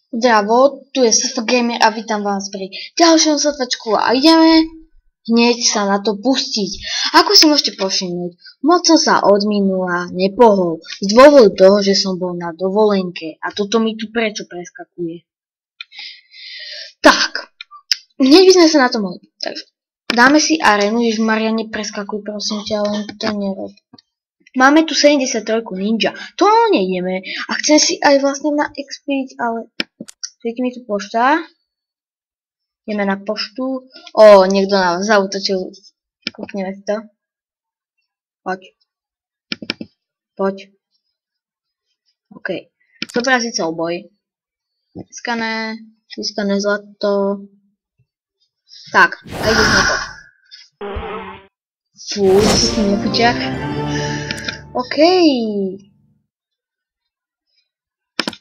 Zdravo, tu je SF Gamer a vítam vás pri ďalšom SFčku a ideme hneď sa na to pustiť. Ako si môžete povšimnúť, moc som sa od minula nepohol z dôvodu toho, že som bol na dovolenke a toto mi tu prečo preskakuje. Tak, hneď by sme sa na to mohli. Takže dáme si arénu, Ježmaria, nepreskakuj prosím ťa, len to nerob. Máme tu 73 ninja, to nejdeme a chcem si aj vlastne naexpiť, ale svieti mi tu pošta. Ideme na poštu. Niekto nám zaútočil. Kúkneme si to. Poď. OK. Zobraziť souboj. Získané zlato. Tak, a ideš na to. Fú, si nechuťak. OK.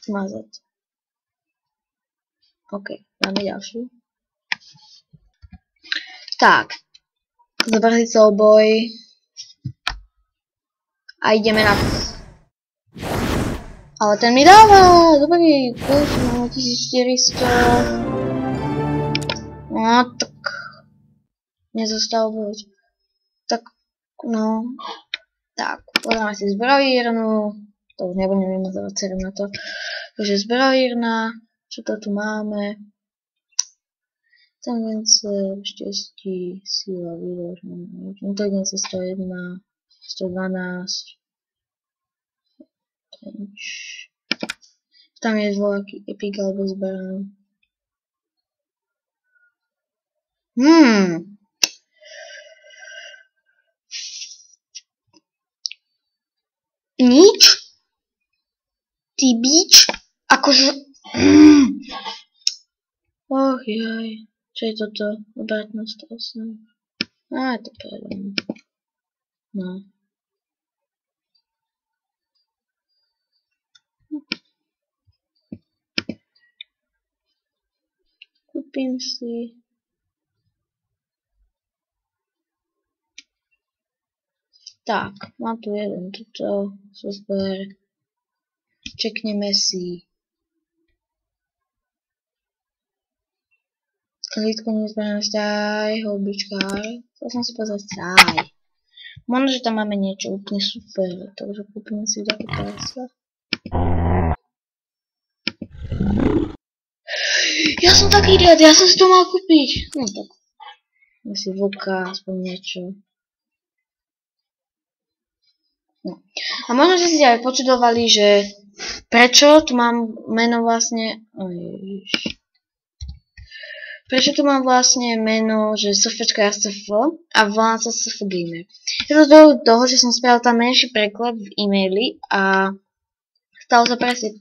Zmazať. OK, dáme ďalšiu. Tak, zobraziť souboj. A ideme na to. Ale ten mi dáva, dobrý, máme 1400. No, tak nezostal buď. Tak, no. Tak, podáme si zbrojírnu. To už nebudem vymazávať celým na to. Takže zbrojírna. Čo to tu máme? Tendence, šťastí, síla, výlož, inteligencia 101, 112. Tam je zvoláky epic alebo zberám. Nič? Ty bič? Akože... Och jaj. Čo je toto? Obratnosť 8. To prejdem. No. Kúpim si. Tak, mám tu jeden toto. Super. Čekneme si. Klítko nezbraná stáj, houbičkár. Chcel som si pozrieť stáj. Možno, že tam máme niečo úplne super, takže kúpime si také prasa. Ja som taký idiot, ja som si to mal kúpiť. No tak. Asi vlka, aspoň niečo. No. A možno, že ste aj počudovali, že prečo tu mám meno vlastne... Prečo tu mám vlastne meno, že SFČK a volám sa SF Gamer. Je to z dôvodu toho, že som spravil tam menší preklep v e-maili a stalo sa presne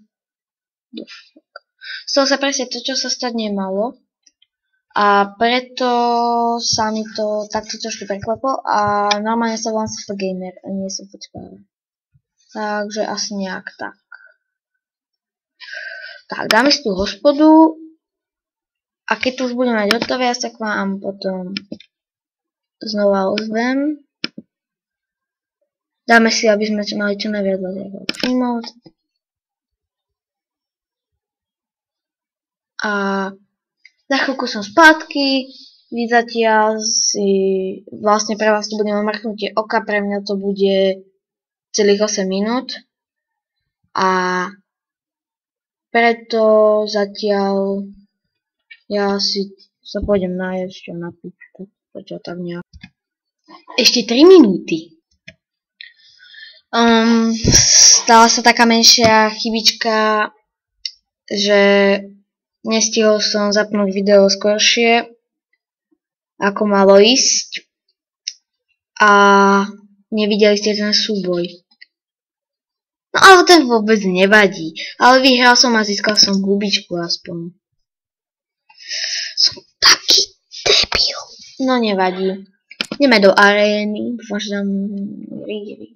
to, čo sa stať nemalo. A preto sa mi to takto trošku prekleplo a normálne sa volám SF Gamer a nie SFČK. Takže asi nejak tak. Tak, dáme si tú hospodu. A keď tu už budem mať hotové, ja sa k vám potom znova ozvem. Dáme si, aby sme mali čo najviac filmov. A za chvíľku som spátky. Vy zatiaľ si vlastne pre vás to bude mrknutie oka, pre mňa to bude celých 8 minút. A preto zatiaľ ja si sa pôjdem nájsť a napiť. Zatiaľ tak nejak. Ešte 3 minúty. Stala sa taká menšia chybička, že nestihol som zapnúť video skoršie, ako malo ísť. A nevideli ste ten súboj. No ale ten vôbec nevadí. Ale vyhral som a získal som hubičku aspoň. Som taký debil. No nevadí. Ideme do arény. Dúfam, že tam vyhrí.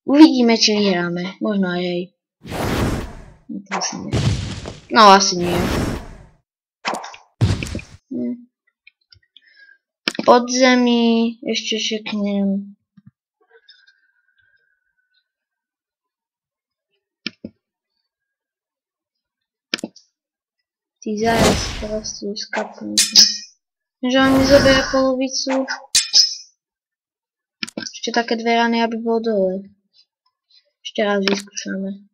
Uvidíme, či vyhráme. Možno aj jej. No asi nie. Podzemí. Ešte čeknem. Ty zajac, teraz ti už skapnú. Že on mi zoberie polovicu. Ešte také dve rany, aby bol dole. Ešte raz vyskúšame.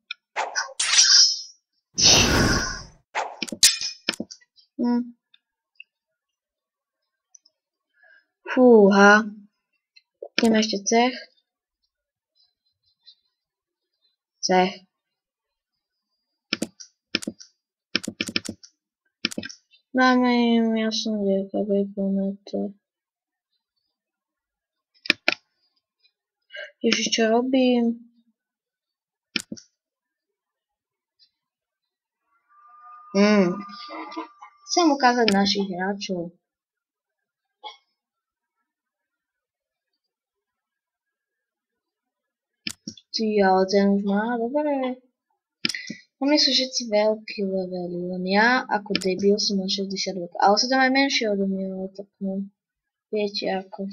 Fúha. Kúpneme ešte cech. Cech. Dáme im jasnú vieku, aby plnéte. Ježiš, čo robím? Chcem ukázať našich hráčov. Ty, ale ten už má, dobre. Oni sú všetci veľkí levely, len ja ako debil som mal 60 rokov. Ale sú tam aj menšie odo mňa, ale tak no. Viete ako.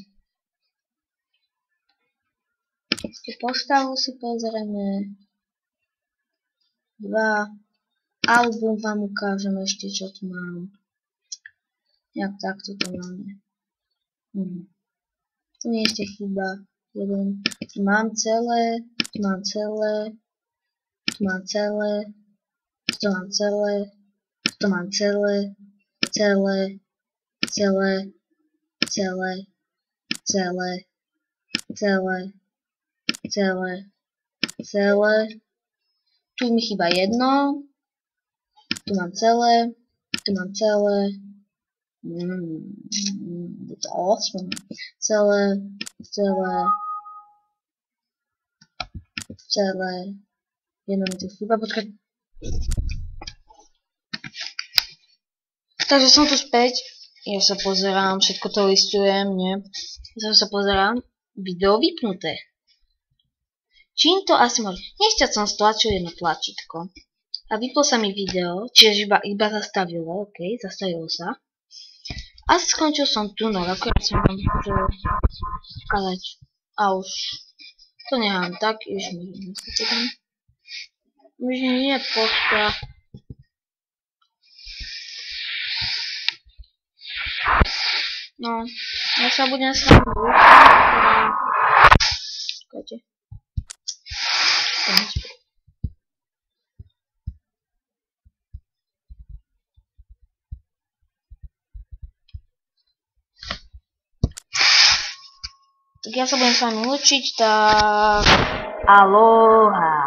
Postavu si pozrieme. 2. Album vám ukážem ešte, čo tu mám. Jak takto to máme. Tu nie ešte chyba. 1. Tu mám celé. Tu mám celé. Tu mám celé. Tu mám celé. Tu mám celé. Celé. Celé. Celé. Celé. Celé. Celé. Celé. Tu mi chýba 1. Tu mám celé. Tu mám celé. To 8. Celé. Celé. Celé. 1 mi tu chýba, počkaj. Takže som tu späť. Ja sa pozerám, všetko to listujem, nie? Ja sa pozerám. Video vypnuté. Čím to asi môže? Nechťať som stlačil jedno tlačítko. A vyplo sa mi video, čiže iba zastavilo, ok, zastavilo sa. A skončil som tunel, akorát som vám chcel ukázať. A už to nechám tak, už nie je pošta. No, ja sa budem s vami lúčiť. Počkajte. Tak ja sa budem s vami lúčiť, tak aloha.